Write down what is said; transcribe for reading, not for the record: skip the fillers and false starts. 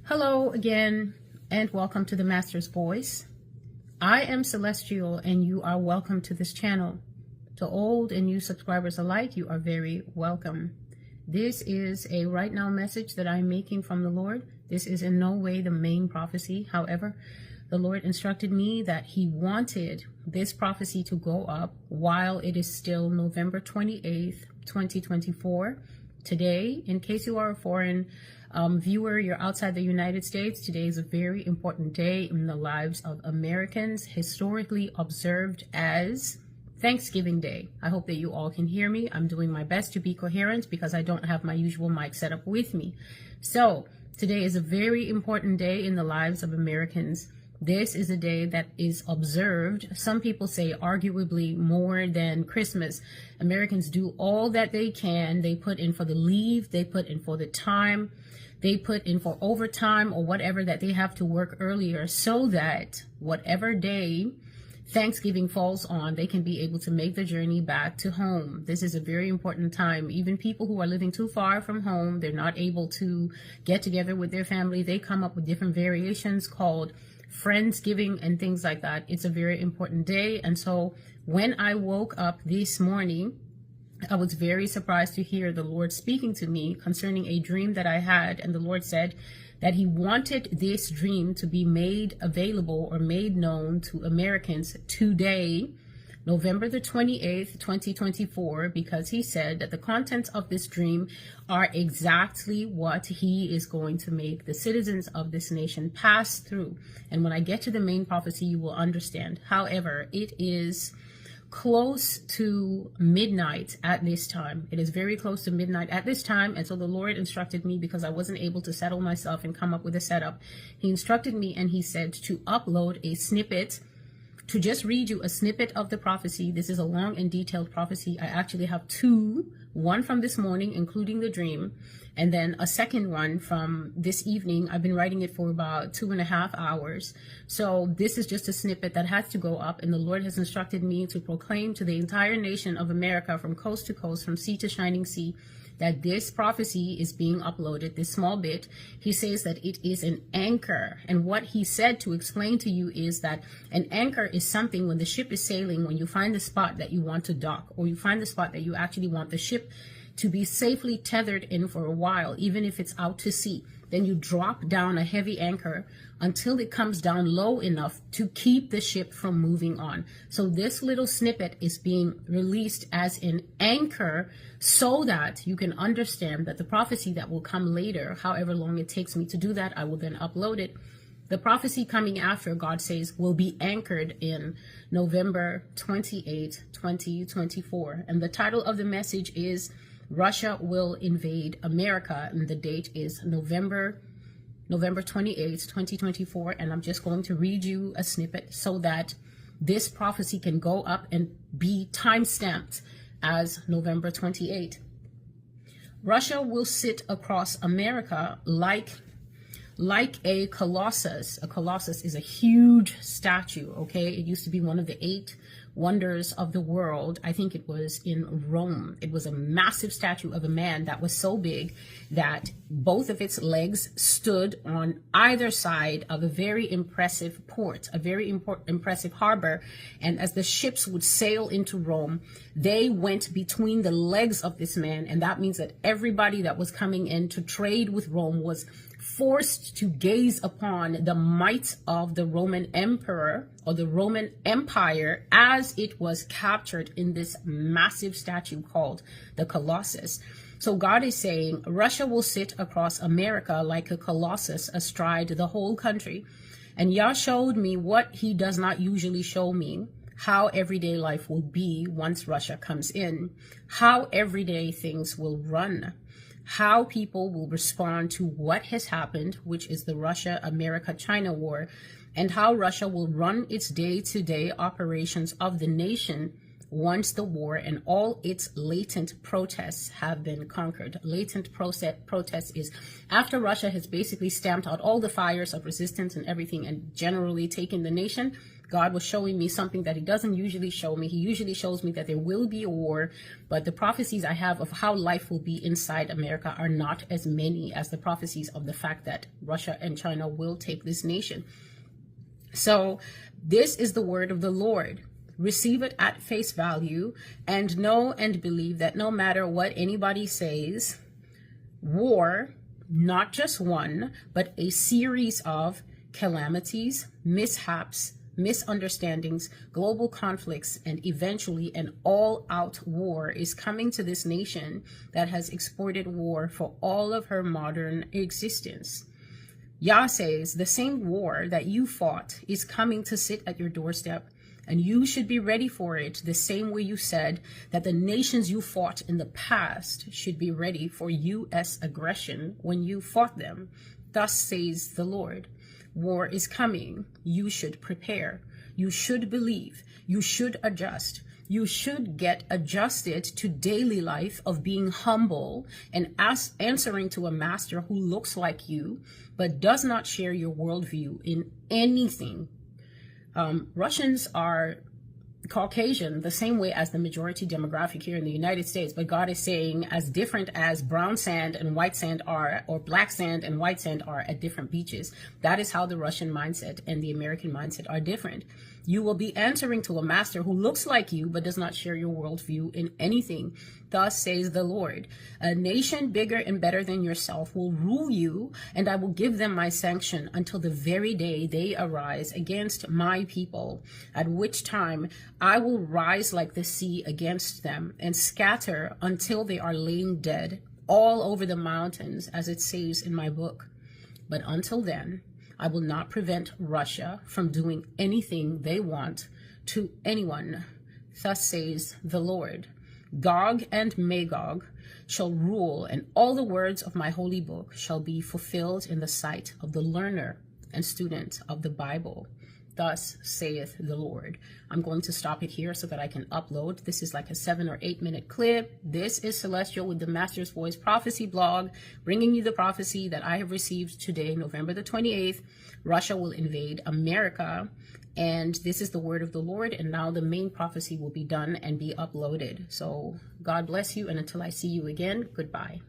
Hello again, and welcome to the Master's Voice. I am Celestial, and you are welcome to this channel. To old and new subscribers alike, you are very welcome. This is a right now message that I'm making from the Lord. This is in no way the main prophecy. However, the Lord instructed me that He wanted this prophecy to go up while it is still November 28th, 2024. Today, in case you are a foreign viewer, you're outside the United States, today is a very important day in the lives of Americans, historically observed as Thanksgiving Day. I hope that you all can hear me. I'm doing my best to be coherent because I don't have my usual mic set up with me. So today is a very important day in the lives of Americans. This is a day that is observed, some people say arguably more than Christmas. Americans do all that they can. They put in for the leave, they put in for the time, they put in for overtime or whatever that they have to work earlier so that whatever day Thanksgiving falls on, they can be able to make the journey back to home. This is a very important time. Even people who are living too far from home, they're not able to get together with their family. They come up with different variations called Friendsgiving and things like that. It's a very important day. And so when I woke up this morning, I was very surprised to hear the Lord speaking to me concerning a dream that I had. And the Lord said that He wanted this dream to be made available or made known to Americans today, November the 28th, 2024, because He said that the contents of this dream are exactly what He is going to make the citizens of this nation pass through. And when I get to the main prophecy, you will understand. However, it is close to midnight at this time. It is very close to midnight at this time. And so the Lord instructed me, because I wasn't able to settle myself and come up with a setup. He instructed me and He said to upload a snippet, to just read you a snippet of the prophecy. This is a long and detailed prophecy. I actually have two, one from this morning, including the dream, and then a second one from this evening. I've been writing it for about 2.5 hours. So this is just a snippet that has to go up, and the Lord has instructed me to proclaim to the entire nation of America, from coast to coast, from sea to shining sea, that this prophecy is being uploaded, this small bit. He says that it is an anchor. And what He said to explain to you is that an anchor is something when the ship is sailing, when you find the spot that you want to dock, or you find the spot that you actually want the ship to be safely tethered in for a while, even if it's out to sea. Then you drop down a heavy anchor until it comes down low enough to keep the ship from moving on. So this little snippet is being released as an anchor so that you can understand that the prophecy that will come later, however long it takes me to do that, I will then upload it. The prophecy coming after, God says, will be anchored in November 28, 2024. And the title of the message is Russia Will Invade America, and the date is November 28th, 2024. And I'm just going to read you a snippet so that this prophecy can go up and be time-stamped as November 28th. Russia will sit across America like a colossus. A colossus is a huge statue, okay? It used to be one of the 8 wonders of the world. I think it was in Rome. It was a massive statue of a man that was so big that both of its legs stood on either side of a very impressive port, a very impressive harbor. And as the ships would sail into Rome, they went between the legs of this man. And that means that everybody that was coming in to trade with Rome was forced to gaze upon the might of the Roman emperor or the Roman Empire as it was captured in this massive statue called the Colossus. So God is saying Russia will sit across America like a colossus astride the whole country. And Yah showed me what He does not usually show me, how everyday life will be once Russia comes in, how everyday things will run, how people will respond to what has happened, which is the Russia-America-China war, and how Russia will run its day-to-day operations of the nation once the war and all its latent protests have been conquered. Latent protest is after Russia has basically stamped out all the fires of resistance and everything and generally taken the nation. God was showing me something that he doesn't usually show me. He usually shows me that there will be a war, but the prophecies I have of how life will be inside America are not as many as the prophecies of the fact that Russia and China will take this nation. So this is the word of the Lord. Receive it at face value and know and believe that no matter what anybody says, war, not just one, but a series of calamities, mishaps, misunderstandings, global conflicts, and eventually an all-out war is coming to this nation that has exported war for all of her modern existence. Yah says the same war that you fought is coming to sit at your doorstep, and you should be ready for it the same way you said that the nations you fought in the past should be ready for U.S. aggression when you fought them. Thus says the Lord. War is coming. You should prepare. You should believe. You should adjust. You should get adjusted to daily life of being humble and answering to a master who looks like you, but does not share your worldview in anything. Russians are Caucasian the same way as the majority demographic here in the United States, but God is saying as different as brown sand and white sand are, or black sand and white sand are at different beaches. That is how the Russian mindset and the American mindset are different. You will be answering to a master who looks like you but does not share your worldview in anything. Thus says the Lord, a nation bigger and better than yourself will rule you, and I will give them my sanction until the very day they arise against my people, at which time I will rise like the sea against them and scatter until they are laying dead all over the mountains, as it says in my book. But until then, I will not prevent Russia from doing anything they want to anyone. Thus says the Lord. Gog and Magog shall rule, and all the words of my holy book shall be fulfilled in the sight of the learner and student of the Bible. Thus saith the Lord. I'm going to stop it here so that I can upload. This is like a 7 or 8 minute clip. This is Celestial with the Master's Voice Prophecy blog, bringing you the prophecy that I have received today, November the 28th. Russia will invade America. And this is the word of the Lord. And now the main prophecy will be done and be uploaded. So God bless you. And until I see you again, goodbye.